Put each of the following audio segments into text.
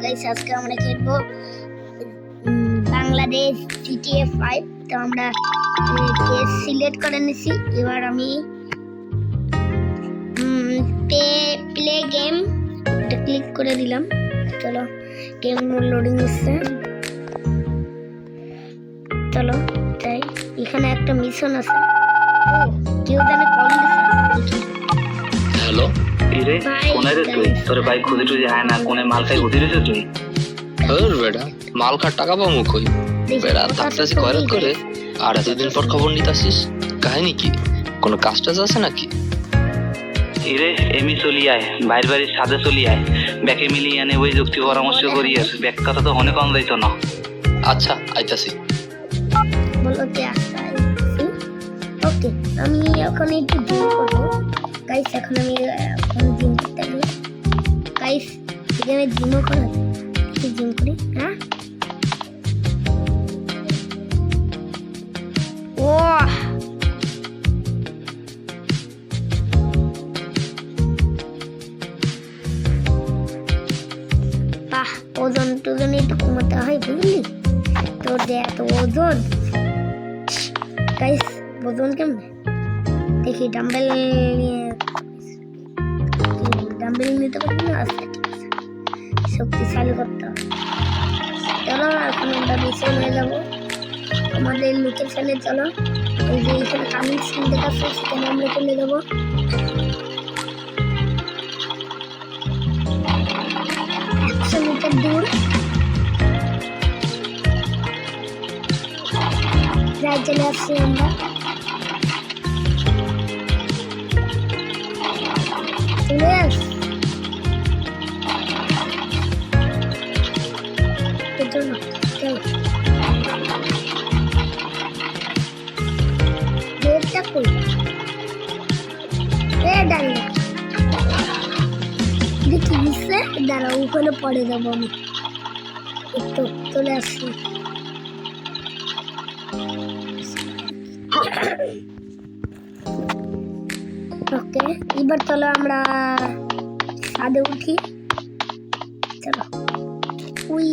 Guys আজকে আমরা খেলবো বাংলাদেশ জিটিএ 5। তো আমরা কেস সিলেক্ট করে নিছি। এবার আমি প্লে গেম এটা ক্লিক করে দিলাম। চলো গেম লোডিং হচ্ছে। চলো তাই এখানে একটা মিশন আছে। ও কেউ জানে কল দিছে। হ্যালো ইরে কোনে রে তুই? তোর বাইক খুঁজে টুজে হয় না, কোনে মাল খাই খুঁজে রেছিস তুই? বেটা মাল খার টাকা পাবো কই? বেটা থাকতেছি কয়রাত করে আর এতদিন পর খবর নিতাছিস, কাহিনী কি? কোনো কাজ টাজ আছে নাকি? ইরে এমি চলি আয়, বাইর বাড়ির সাথে চলি আয়, ব্যাকে মিলিয়ে আনে ওই যুক্তি পরামর্শ করি। আর ব্যাক কথা তো অনেক কম যাইতো না। আচ্ছা আইতাছি। বলো কি আসছে? ওকে আমি এখন একটু জিম করবো গাইস। এখন আমি জিম করতে গেলে গাইস এখানে জিমও করা জিম করি। হ্যাঁ ও বাহ, ওজন টোজন একটু কমাতে হয় বুঝলি? তোর যে এত ওজন গাইস, ওজন কেমন দেখি? ডাম্বেল নিতে পারবি না? আচ্ছা ঠিক আছে, শক্তিশালী করতে হবে। চলো এখন আমরা মিশন হয়ে যাবো আমাদের লোকেশনে। চলো এই যে এখানে কামিং সিন দেখাচ্ছে, সেখানে আমরা চলে যাবো। মিটার দূর প্রায় চলে আসছি আমরা। চলে আস ডেটটা কই? ডাইরেক্ট দেখি দিচ্ছে, দাঁড়া ওখানে পড়ে যাবো আমি। একটু চলে আসছি। ওকে এবার চলো আমরা ছাদে উঠি। চলো উই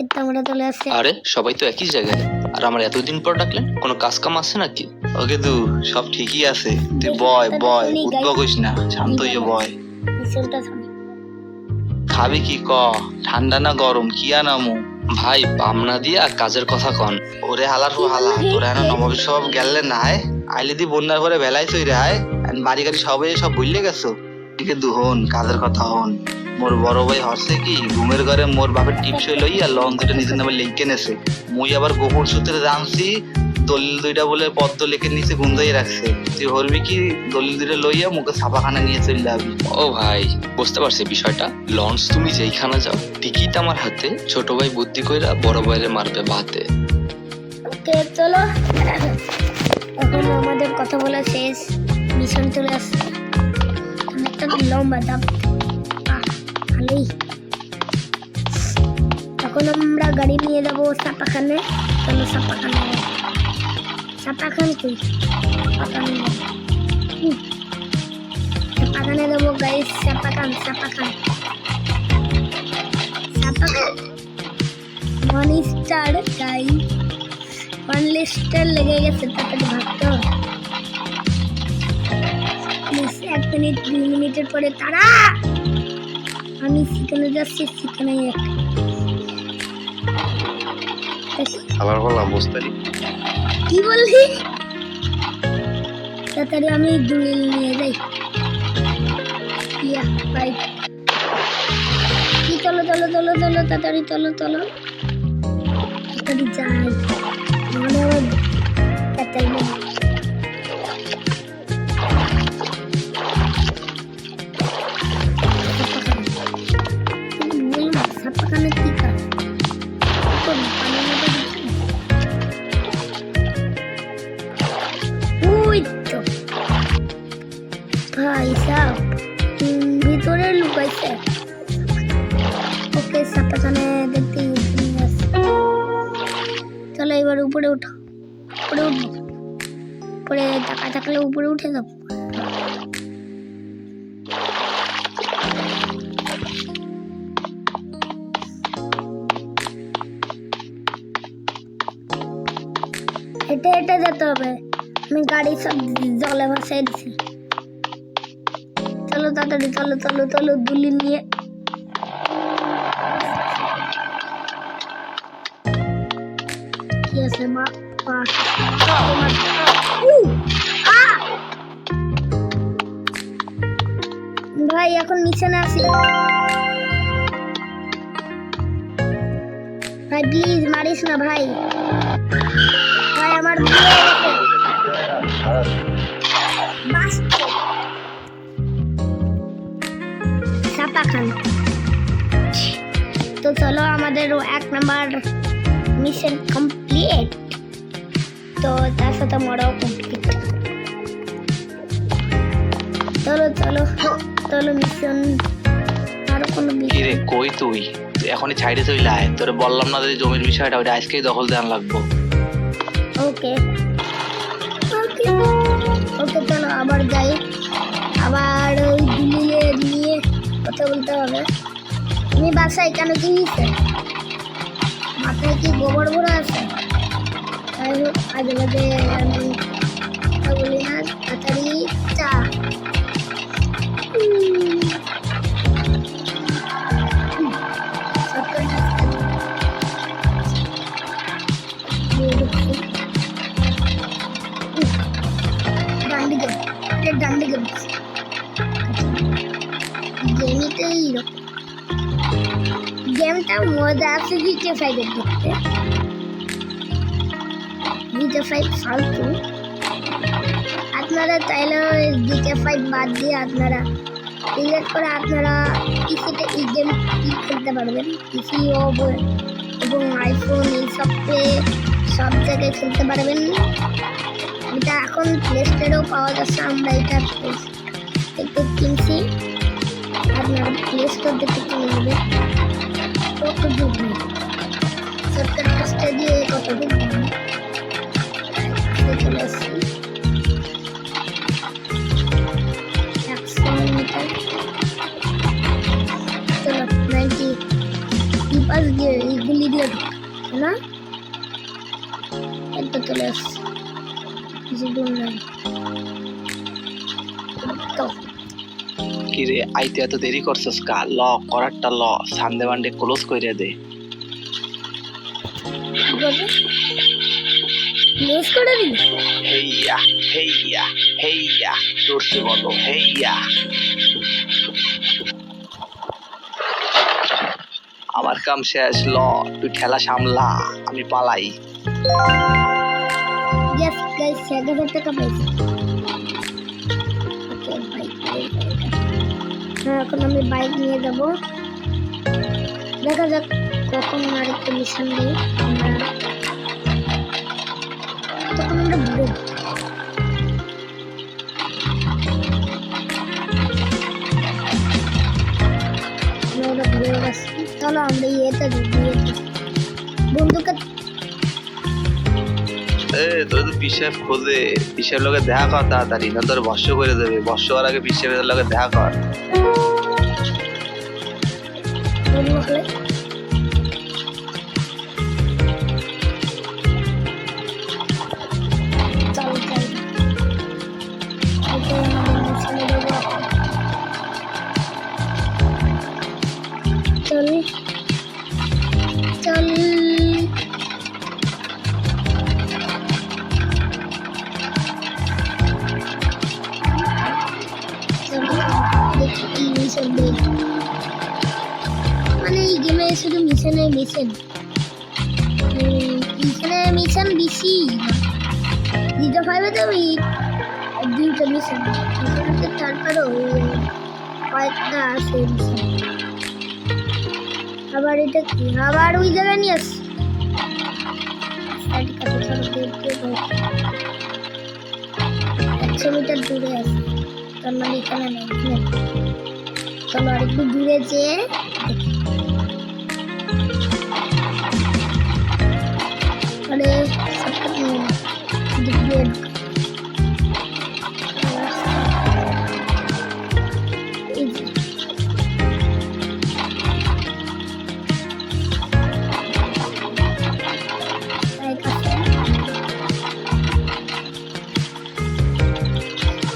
এটা আমরা চলে আসছি। আরে সবাই তো একই জায়গায়, আর আমার এতদিন পর ডাকলেন, কোনো কাজ কাম আছে নাকি? ওকে তু সব ঠিকই আছে, তুই বয় বয়, উদ্ভব হইস না, শান্ত হইয়ে বয়। মিশনটা শুনি। খাবি কি ক? ঠান্ডা না গরম কি আনামু? ভাই পামনা দিয়া কাজের কথা কন। ওরে হালার হো হালা, তোরা এখন নবাবের সব গেলে না হয় আইলে দি বন্যার পরে বেলায় চই রে হয়। বাড়ি গাড়ি সবাই সব ভুললে গেছো। এদিকে দুহন কাজের কথা হন। মোর বড় ভাই হচ্ছে কি ঘুমের ঘরে মোর বাপের টিপসই লইয়া লন দুইটা নিজের নামে লিখে নেছে। মুই আবার গোপন সূত্রে জানছি দলিল দুইটা বলে পদ্ম লেখের নিচে গুন্দাই রাখছে। তুই হরবি কি দলিল দুইটা লইয়া মুখে ছাপাখানা নিয়ে চলে যাবি। ও ভাই বুঝতে পারছি বিষয়টা। লঞ্চ তুমি যেইখানে যাও টিকিট আমার হাতে, ছোট ভাই বুদ্ধি কইরা বড় ভাইরে মারবে বাতে। ওকে চলো এখন আমাদের কথা বলা শেষ, মিশন চলে আসছে। একটা লম্বা দাম ভালোই। এখন আমরা গাড়ি নিয়ে যাবো ছাপাখানে। চলো ছাপাখানে। ছাপাখান কই? ছাপাখানে যাবো গাইস। ছাপাখান ওয়ান স্টার গাই, ওয়ান লিস্টার লেগে গেছে, তাড়াতাড়ি ভাবতে হবে। 1 মিনিট 2 মিনিটের পরে তারা আমি সেখানে যাচ্ছি। সেখানে আবার বললাম বুঝতারি কি বললি? তাড়াতাড়ি আমি দলিল নিয়ে যাই। ইয়া বাই কি চলো চলো চলো চলো তাড়াতাড়ি চলো চলো তাড়াতাড়ি যাই, মানে আবার তাড়াতাড়ি ছাপাখানে কি কাজ? ভাই সাহেব ভিতরে লুকাইছে। ওকে ছাপাখানে দেখতে চলো এবার উপরে উঠো। উপরে উঠবো, উপরে টাকা থাকলে উপরে উঠে যাবো। হেঁটে হেঁটে যেতে হবে, আমি গাড়ি সব জলে ভাসাই দিছি। চলো তাড়াতাড়ি, চলো চলো চলো, দুলি নিয়ে। কি আছে মা? ভাই এখন মিশনে আসি ভাই, প্লিজ মারিস না ভাই। ভাই আমার ভুল হয়ে গেছে। বাঁচতে। চাপা খান। তো চলো আমাদের 1 নাম্বার মিশন কমপ্লিট। তো তার সাথে মরাও কমপ্লিট। চলো চলো চলো মিশন আরো কোনো কি রে কই তুই? এখনই ছাইড়ে চলে আয়, তোরে বললাম না যে জমির বিষয়টা ওটা আজকেই দখল দেওয়া লাগবো। ওকে ওকে ওকে, চলো আবার যাই। আবার ওই দিল্লি নিয়ে কথা বলতে হবে। তুমি বাসায় কেন কি হয়েছে? মাথায় কি গোবর ভরা আছে? যাই হোক, আজে বাজে আমি কথা বলি না, তাড়াতাড়ি চা। গেমটা মজা আছে GTA 5 এর দেখতে। GTA 5 ফালতু। আপনারা চাইলে GTA 5 বাদ দিয়ে আপনারা ডিলিট করে আপনারা পিসিতে এই গেম খেলতে পারবেন। পিসি এবং আইফোন এইসব সব জায়গায় খেলতে পারবেন। এটা এখন প্লে স্টোরেও পাওয়া যাচ্ছে। আমরা এটা একটু কিনছি, আপনারা প্লে স্টোর থেকে কিনে নেবেন। কত দূর সরকার কাজটা দিয়ে কত দূর চলে আসছি। 100 মিটার চলো, 90 পাশ দিয়ে এইগুলি দিয়ে না, এটা চলে আসছি। কিছু দূর নাই তো। কিরে আইতে এত দেরি করছস কা? ল করারটা ল, সানডে মানডে ক্লোজ কইরা দে। ক্লোজ করে দিবি? হেইয়া হেইয়া হেইয়া, জোরসে বলো হেইয়া। আমার কাম শেষ, ল তুই খেলা সামলা, আমি পালাই। ইয়েস গাইস, 1000 টাকা পাইছি। ওকে ভাই, এখন আমি বাইক নিয়ে যাব। দেখা যাক কখন আরেকটা মিশন নেই। তখন আমরা ঘুরে আসছি। চলো আমরা ইয়েটা বন্ধুকে তোর তো পিসাব খোঁজে, পিসাব লোকে দেখা কর তাড়াতাড়ি, না তোর বর্ষ করে দেবে। বর্ষ হওয়ার আগে পিসাবের লোকে দেখা কর। চল চল মানে এই গেমে শুধু মিশনে মিশন বেশি। GTA 5 তো ওই 2টা মিশন, তারপরও কয়েকটা আছে মিশন। আবার এটা কি? আবার ওই জায়গায় নিয়ে আসছি। 100 মিটার দূরে আছে, তার মানে এখানে নেই। চলো আরেকটু দূরে যেয়ে আরে দিয়ে এই যে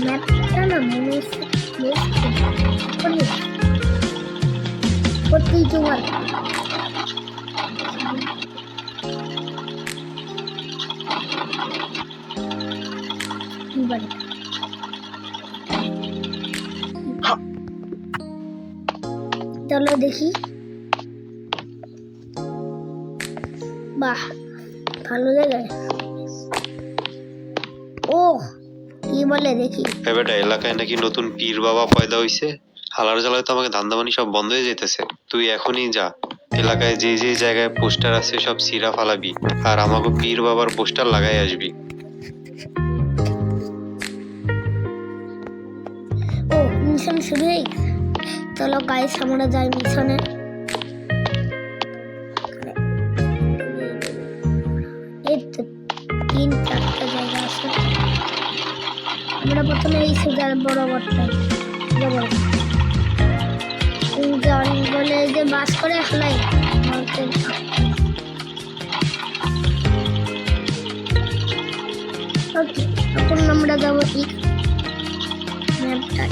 ম্যাপটা না মনে হচ্ছে করতেই তোমার চলো দেখি বাহ ভালো জায়গায় ও কি বলে দেখি বেটা এলাকায় নাকি নতুন পীর বাবা পয়দা হইছে। হালার জ্বালায় তো আমাকে ধান্দাবানি সব বন্ধ হয়ে যেতেছে। তুই এখনই যা, এলাকায় যে যে জায়গায় পোস্টার আছে সব সিরা ফালাবি, আর আমাকে পীর বাবার পোস্টার লাগাই আসবি। ও মিশন শুরু হয়ে গেছে। চলো গাইস আমরা যাই মিশনে। এই তো 3-4টা জায়গা আছে। আমরা প্রথমে এই সুজার বরাবরটাই জঙ্গলে যে বাস করে ফেলাই ওকে এখন আমরা যাবো ম্যাপটা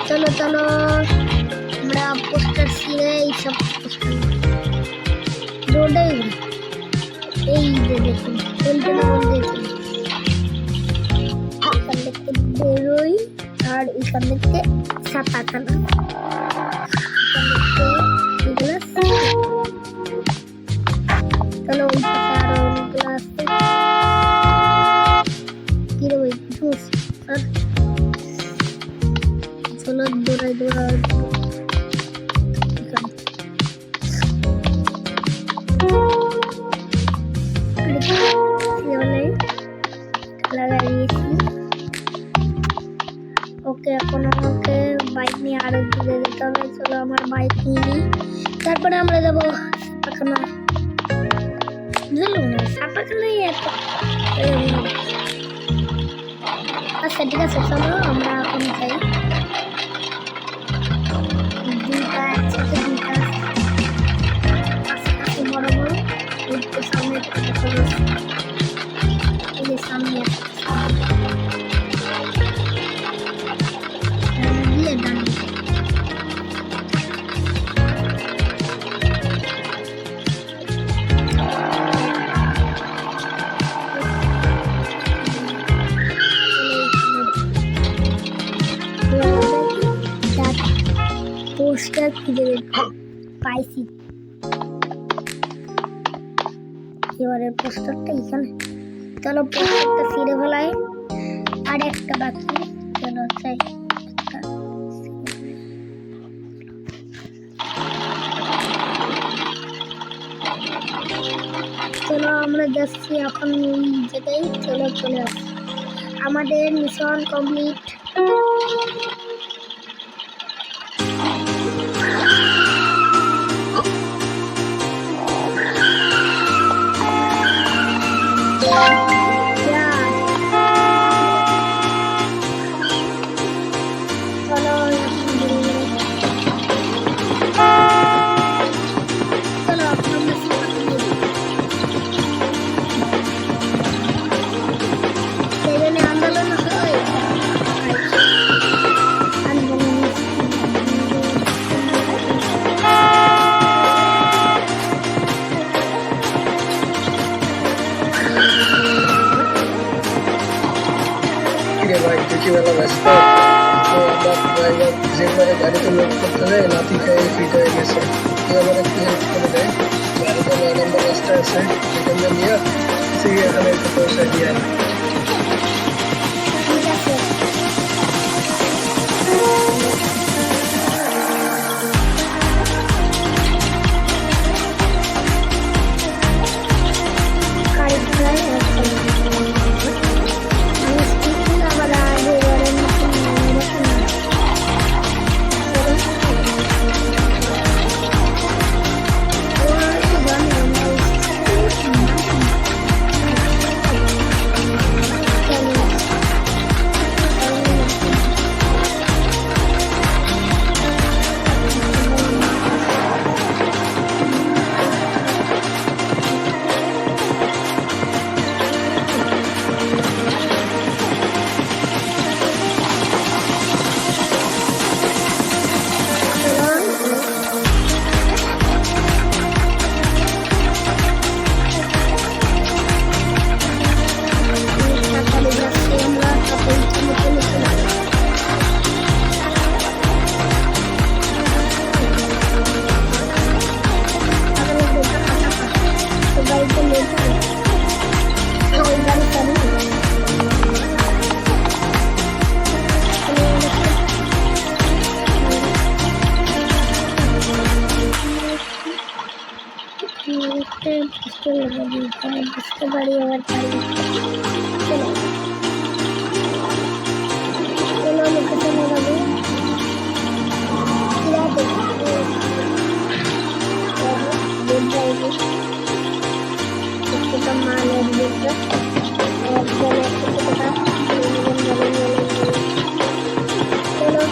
চলো চলো আমরা পোস্টার ছিঁড়ে এইসব পোস্টার রোডে এই যে দেখুন এখান থেকে বেরোই আর এখান থেকে ছাপাখানা চলো ওই পাশে আরো অনেকগুলো আছে কি রে ওই চলো দৌড়াই দৌড়াই লাগাইছি ওকে এখন আমাকে বাইক নিয়ে আরো দূরে যেতে হবে চলো আমার বাইক নিয়ে নিই তারপরে আমরা যাবো ছাপাখানা বুঝলাম না ছাপাখানাই এত আচ্ছা ঠিক আছে চলো আমরা এখন যাই দুইটা একসাথে দুইটা কাছাকাছি বড় বড় একটু সামনে এই যে সামনে দিয়ে ডান পোস্টার খুঁজে পাইছি এবারে পোস্টারটা এখানে চলো পোস্টারটা ছিঁড়ে ফেলাই আর একটা বাকি চলো চাই চলো আমরা যাচ্ছি এখন এই জায়গায় চলো চলে আসি আমাদের মিশন কমপ্লিট বেলা ব্যস্ত তো আমার ড্রাইভার যেবারে গাড়িতে লোড করতে যায় লাঠি খেয়ে ফিট হয়ে গেছে তো আমার একটু হেল্প করে দেয় গাড়িতে 9 নম্বর রাস্তা আছে সেখানে নিয়ে এখানে একটু পয়সা দিয়ে আনি এবার পারি চলো চলো লোকেশনে যাবো মালের বুকটা চলো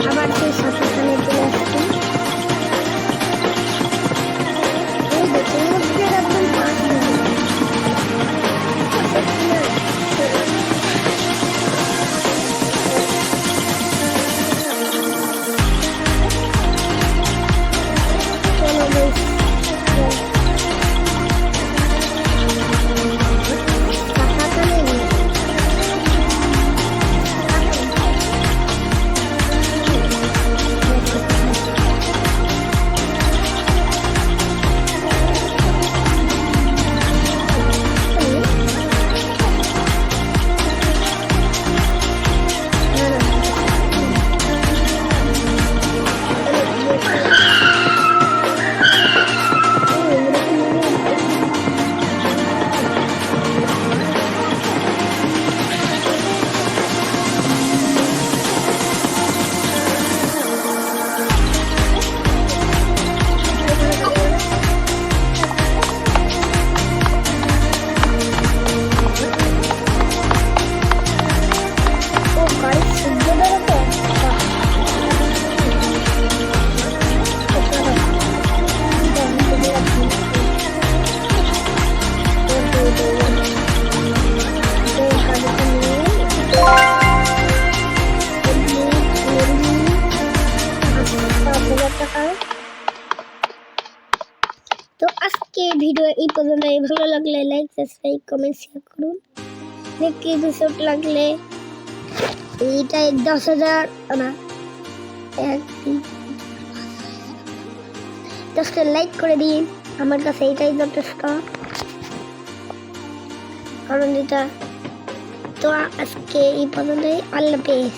আবার সেই সাথে চলে আসছি এই দেখুন মধ্যে একদম পাশ চলো বেশ টাকা নেই ও গাড়ি সূর্য বেরোতে তো আজকে ভিডিও এই পর্যন্ত ভালো লাগলে লাইক সাবস্ক্রাইব কমেন্ট শেয়ার করুন নেক্সট এপিসোড লাগলে এইটাই 10,000 না 10টা লাইক করে দিন আমার কাছে এটাই যথেষ্ট কারণ এটা তো আজকে এই পর্যন্তই আল্লাহ হাফেজ